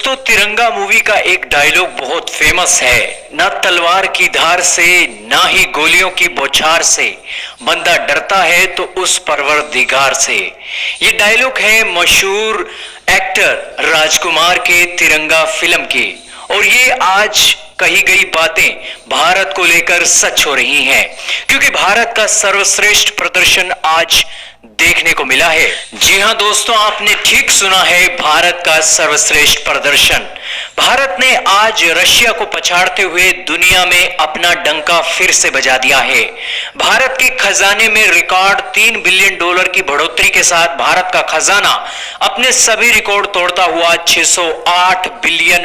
दोस्तों, तिरंगा मूवी का एक डायलॉग बहुत फेमस है। ना तलवार की धार से, ना ही गोलियों की बौछार से, बंदा डरता है तो उस परवरदिगार से। ये डायलॉग है मशहूर एक्टर राजकुमार के तिरंगा फिल्म की, और ये आज कही गई बातें भारत को लेकर सच हो रही हैं, क्योंकि भारत का सर्वश्रेष्ठ प्रदर्शन आज देखने को मिला है। जी हां दोस्तों, आपने ठीक सुना है, भारत का सर्वश्रेष्ठ प्रदर्शन। भारत ने आज रशिया को पछाड़ते हुए दुनिया में अपना डंका फिर से बजा दिया है। भारत के खजाने में रिकॉर्ड $3 बिलियन की बढ़ोतरी के साथ भारत का खजाना अपने सभी रिकॉर्ड तोड़ता हुआ $608 बिलियन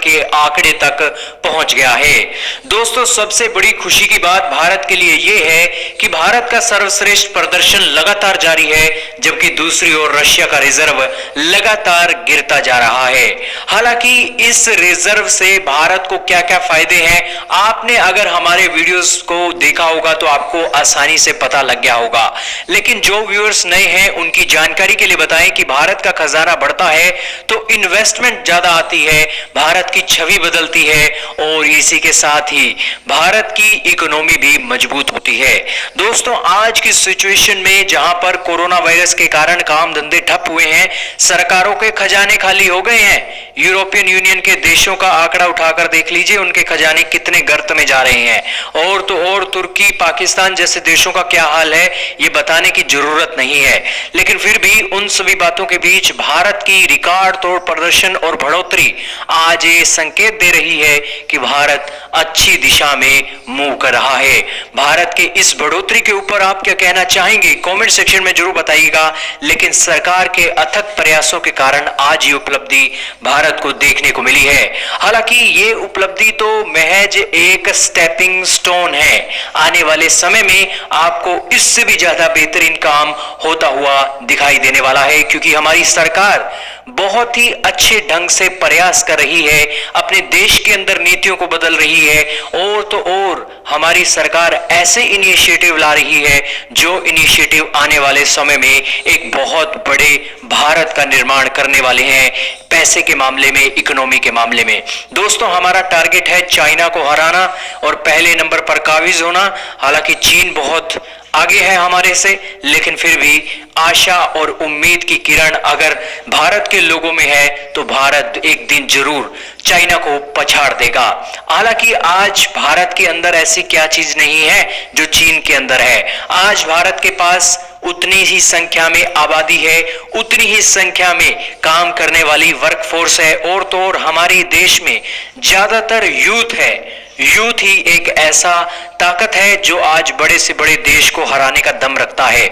के आंकड़े तक पहुंच गया है। दोस्तों, सबसे बड़ी खुशी की बात भारत के लिए यह है कि भारत का सर्वश्रेष्ठ प्रदर्शन लगातार जारी है, जबकि दूसरी ओर रशिया का रिजर्व लगातार गिरता जा रहा है। हालांकि इस रिजर्व से भारत को क्या क्या फायदे हैं, आपने अगर हमारे वीडियोस को देखा होगा तो आपको आसानी से पता लग गया होगा। लेकिन जो व्यूअर्स नए हैं उनकी जानकारी के लिए बताएं कि भारत का खजाना बढ़ता है तो इन्वेस्टमेंट ज्यादा आती है, भारत की छवि बदलती है, और इसी के साथ ही भारत की इकोनॉमी भी मजबूत होती है। दोस्तों, आज की सिचुएशन में जहां पर कोरोना वायरस के कारण काम धंधे ठप हुए हैं, सरकारों के खजाने खाली हो गए हैं, यूरोपियन यूनियन के देशों का आंकड़ा उठाकर देख लीजिए, उनके खजाने कितने गर्त में जा रहे हैं। और तो और तुर्की, पाकिस्तान जैसे देशों का क्या हाल है ये बताने की जरूरत नहीं है। लेकिन फिर भी उन सभी बातों के बीच भारत की रिकॉर्ड तोड़ प्रदर्शन और बढ़ोतरी आज ये संकेत दे रही है कि भारत अच्छी दिशा में मूव कर रहा है। भारत के इस बढ़ोतरी के ऊपर आप क्या कहना चाहेंगे, कमेंट सेक्शन में जरूर बताइएगा। लेकिन सरकार के अथक प्रयासों के कारण आज ये उपलब्धि भारत को देखने को मिली है। हालांकि ये उपलब्धि तो महज एक स्टेपिंग स्टोन है। आने वाले समय में आपको इससे भी ज्यादा बेहतरीन काम होता हुआ दिखाई देने वाला है, क्योंकि हमारी सरकार बहुत ही अच्छे ढंग से प्रयास कर रही है, अपने देश के अंदर नीतियों को बदल रही है, और तो और हमारी सरकार ऐसे इनिशिएटिव ला रही है जो इनिशिएटिव आने वाले समय में एक बहुत बड़े भारत का निर्माण करने वाले हैं, पैसे के मामले में, इकोनॉमी के मामले में। दोस्तों, हमारा टारगेट है चाइना को हराना और पहले नंबर पर काबिज होना। हालांकि चीन बहुत आगे है हमारे से, लेकिन फिर भी आशा और उम्मीद की किरण अगर भारत के लोगों में है तो भारत एक दिन जरूर चाइना को पछाड़ देगा। हालांकि आज भारत के अंदर ऐसी क्या चीज नहीं है जो चीन के अंदर है। आज भारत के पास उतनी ही संख्या में आबादी है, उतनी ही संख्या में काम करने वाली वर्कफोर्स है, और तो और हमारे देश में ज्यादातर यूथ है। यूथ ही एक ऐसा ताकत है जो आज बड़े से बड़े देश को हराने का दम रखता है।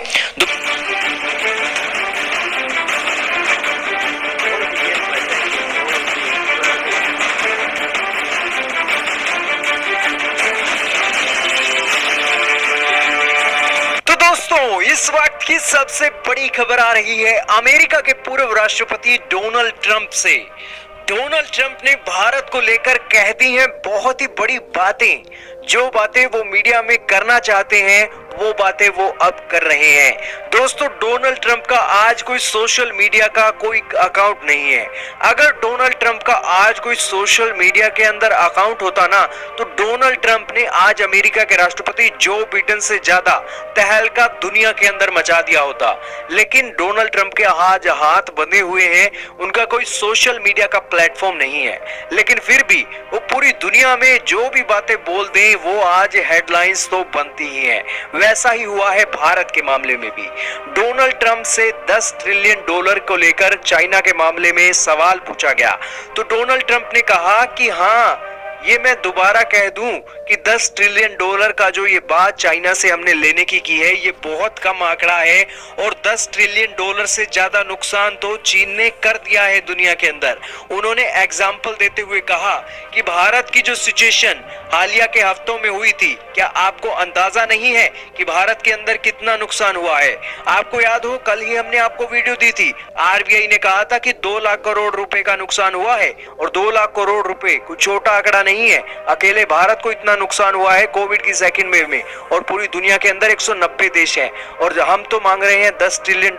तो दोस्तों, इस वक्त की सबसे बड़ी खबर आ रही है अमेरिका के पूर्व राष्ट्रपति डोनाल्ड ट्रंप से। डोनाल्ड ट्रंप ने भारत को लेकर कह दी हैं बहुत ही बड़ी बातें। जो बातें वो मीडिया में करना चाहते हैं वो बातें वो अब कर रहे हैं। दोस्तों, डोनाल्ड ट्रंप का आज कोई सोशल मीडिया का कोई अकाउंट नहीं है। अगर डोनाल्ड ट्रंप का आज कोई सोशल मीडिया के अंदर अकाउंट होता ना, तो डोनाल्ड ट्रंप ने आज अमेरिका के राष्ट्रपति जो बिडेन से ज्यादा तहलका दुनिया के अंदर मचा दिया होता। लेकिन डोनाल्ड ट्रंप के आज हाथ बंधे हुए हैं, उनका कोई सोशल मीडिया का प्लेटफॉर्म नहीं है। लेकिन फिर भी वो पूरी दुनिया में जो भी बातें बोल दें वो आज हेडलाइंस तो बनती ही हैं। वैसा ही हुआ है भारत के मामले में भी। डोनाल्ड ट्रंप से $10 ट्रिलियन को लेकर चाइना के मामले में सवाल पूछा गया, तो डोनाल्ड ट्रंप ने कहा कि हाँ, ये मैं दोबारा कह दूं कि $10 ट्रिलियन का जो ये बात चाइना से हमने लेने की है, ये बहुत कम आंकड़ा है, और $10 ट्रिलियन से ज्यादा नुकसान तो चीन ने कर दिया है दुनिया के अंदर। उन्होंने एग्जाम्पल देते हुए कहा कि भारत की जो सिचुएशन हालिया के हफ्तों में हुई थी, क्या आपको अंदाजा नहीं है कि भारत के अंदर कितना नुकसान हुआ है? आपको याद हो, कल ही हमने आपको वीडियो दी थी, आरबीआई ने कहा था कि 2 लाख करोड़ रुपए का नुकसान हुआ है, और 2 लाख करोड़ रुपए कुछ छोटा आंकड़ा नहीं है। अकेले भारत को इतना नुकसान हुआ है कोविड की सेकंड वेव में, और पूरी दुनिया के अंदर 190 देश हैं, और हम तो मांग रहे हैं $10 ट्रिलियन।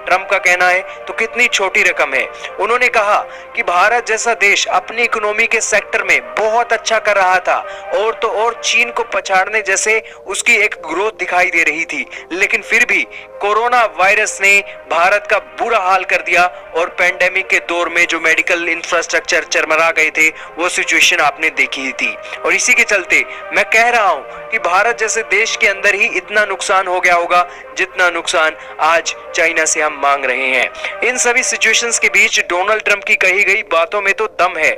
ट्रंप का कहना है तो कितनी छोटी रकम है। उन्होंने कहा कि भारत जैसा देश अपनी इकोनॉमी के सेक्टर में बहुत अच्छा कर रहा था और तो और चीन को पछाड़ने जैसे उसकी एक ग्रोथ दिखाई दे रही थी, लेकिन फिर भी कोरोना वायरस ने भारत का बुरा हाल कर दिया और पेंडेमिक के दौर में जो मेडिकल इंफ्रास्ट्रक्चर चरमरा गए थे वो सिचुएशन आपने देखी ही थी। और इसी के चलते मैं कह रहा हूं कि भारत जैसे देश के अंदर ही इतना नुकसान हो गया होगा जितना नुकसान आज चाइना से हम मांग रहे हैं। इन सभी सिचुएशंस के बीच डोनाल्ड ट्रंप की कही गई बातों में तो दम है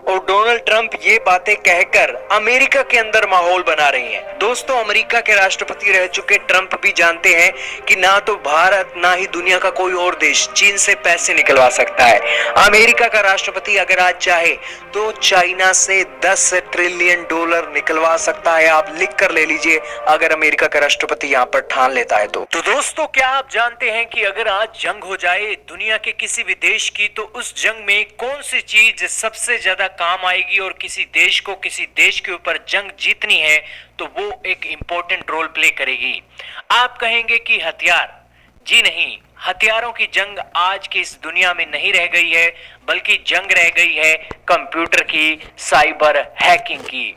और डोनाल्ड ट्रंप ये बातें कहकर अमेरिका के अंदर माहौल बना रही हैं। दोस्तों, अमेरिका के राष्ट्रपति रह चुके ट्रंप भी जानते हैं कि ना तो भारत ना ही दुनिया का कोई और देश चीन से पैसे निकलवा सकता है। अमेरिका का राष्ट्रपति अगर आज चाहे तो चाइना से 10 ट्रिलियन डॉलर निकलवा सकता है। आप लिख कर ले लीजिए, अगर अमेरिका का राष्ट्रपति यहाँ पर ठान लेता है तो दोस्तों, क्या आप जानते हैं कि अगर आज जंग हो जाए दुनिया के किसी भी देश की तो उस जंग में कौन सी चीज सबसे ज्यादा काम आएगी और किसी देश को किसी देश के ऊपर जंग जीतनी है तो वो एक इंपॉर्टेंट रोल प्ले करेगी। आप कहेंगे कि हथियार, जी नहीं, हथियारों की जंग आज की इस दुनिया में नहीं रह गई है, बल्कि जंग रह गई है कंप्यूटर की, साइबर हैकिंग की।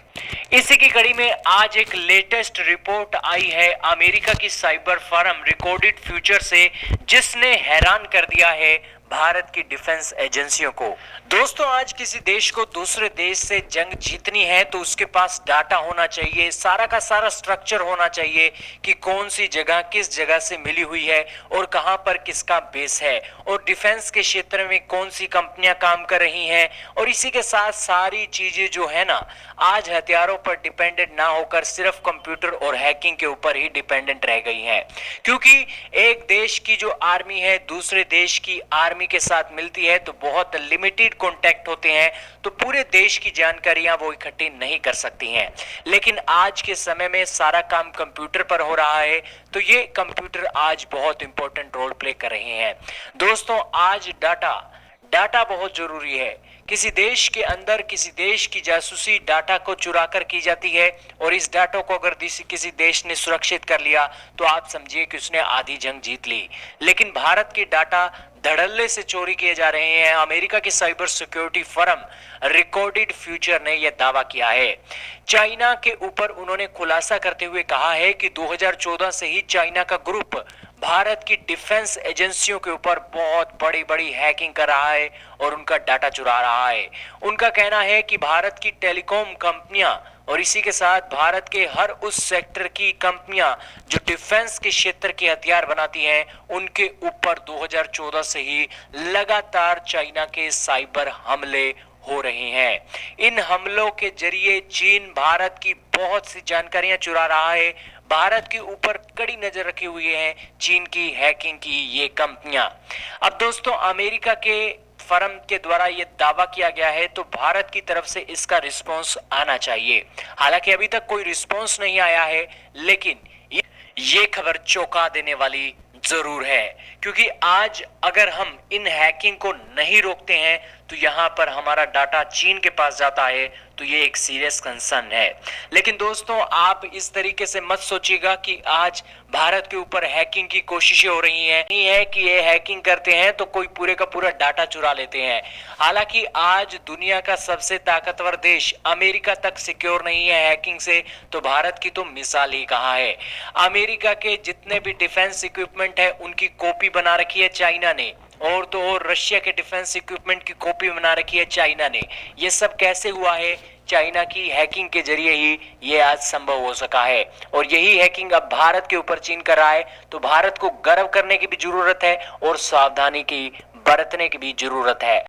इसी की कड़ी में आज एक लेटेस्ट रिपोर्ट आई है अमेरिका की साइबर फर्म रिकॉर्डेड फ्यूचर से, जिसने हैरान कर दिया है भारत की डिफेंस एजेंसियों को। दोस्तों, आज किसी देश को दूसरे देश से जंग जीतनी है तो उसके पास डाटा होना चाहिए, सारा का सारा स्ट्रक्चर होना चाहिए कि कौन सी जगह किस जगह से मिली हुई है और कहां पर किसका बेस है और डिफेंस के क्षेत्र में कौन सी कंपनियां काम कर रही हैं। और इसी के साथ सारी चीजें जो है ना, आज हथियारों पर डिपेंडेंट ना होकर सिर्फ कंप्यूटर और हैकिंग के ऊपर ही डिपेंडेंट रह गई हैं। क्योंकि एक देश की जो आर्मी है दूसरे देश की आर्मी के साथ मिलती है तो बहुत लिमिटेड कांटेक्ट होते हैं, तो पूरे देश की जानकारियां वो इकट्ठी नहीं कर सकती हैं। लेकिन आज के समय में सारा काम कंप्यूटर पर हो रहा है, तो ये कंप्यूटर आज बहुत इंपॉर्टेंट रोल प्ले कर रहे हैं। दोस्तों, आज डाटा बहुत जरूरी है। किसी देश के अंदर किसी देश की जासूसी डाटा को चुरा कर की जाती है और इस डाटा को अगर किसी देश ने सुरक्षित कर लिया तो आप समझिए कि उसने आधी जंग जीत ली। लेकिन भारत के डाटा धड़ल्ले से चोरी किए जा रहे हैं। अमेरिका की cyber security firm recorded future ने यह दावा किया है। चाइना के ऊपर उन्होंने खुलासा करते हुए कहा है कि 2014 से ही चाइना का ग्रुप भारत की डिफेंस एजेंसियों के ऊपर बहुत बड़ी बड़ी हैकिंग कर रहा है और उनका डाटा चुरा रहा है। उनका कहना है कि भारत की टेलीकॉम कंपनियां और इसी के साथ भारत के हर उस सेक्टर की कंपनियां जो डिफेंस के क्षेत्र के हथियार बनाती हैं, उनके ऊपर 2014 से ही लगातार चाइना के साइबर हमले हो रहे हैं। इन हमलों के जरिए चीन भारत की बहुत सी जानकारियां चुरा रहा है। भारत के ऊपर कड़ी नजर रखे हुए हैं चीन की हैकिंग की ये कंपनियां। अब दोस्तों, अमेरिका के फर्म के द्वारा यह दावा किया गया है तो भारत की तरफ से इसका रिस्पांस आना चाहिए। हालांकि अभी तक कोई रिस्पांस नहीं आया है, लेकिन ये खबर चौंका देने वाली जरूर है, क्योंकि आज अगर हम इन हैकिंग को नहीं रोकते हैं तो यहां पर हमारा डाटा चीन के पास जाता है, तो ये एक सीरियस कंसर्न है। लेकिन दोस्तों, आप इस तरीके से मत सोचिएगा कि आज भारत के ऊपर हैकिंग की कोशिशें हो रही हैं। नहीं है कि ये हैकिंग करते हैं तो कोई पूरे का पूरा डाटा चुरा लेते हैं। हालांकि आज दुनिया का सबसे ताकतवर देश अमेरिका तक सिक्योर नहीं है हैकिंग से, तो भारत की तो मिसाल ही कहां है। अमेरिका के जितने भी डिफेंस इक्विपमेंट है उनकी कॉपी बना रखी है चाइना ने, और तो और रशिया के डिफेंस इक्विपमेंट की कॉपी बना रखी है चाइना ने। ये सब कैसे हुआ है? चाइना की हैकिंग के जरिए ही ये आज संभव हो सका है। और यही हैकिंग अब भारत के ऊपर चीन कर रहा है, तो भारत को गर्व करने की भी जरूरत है और सावधानी की बरतने की भी जरूरत है।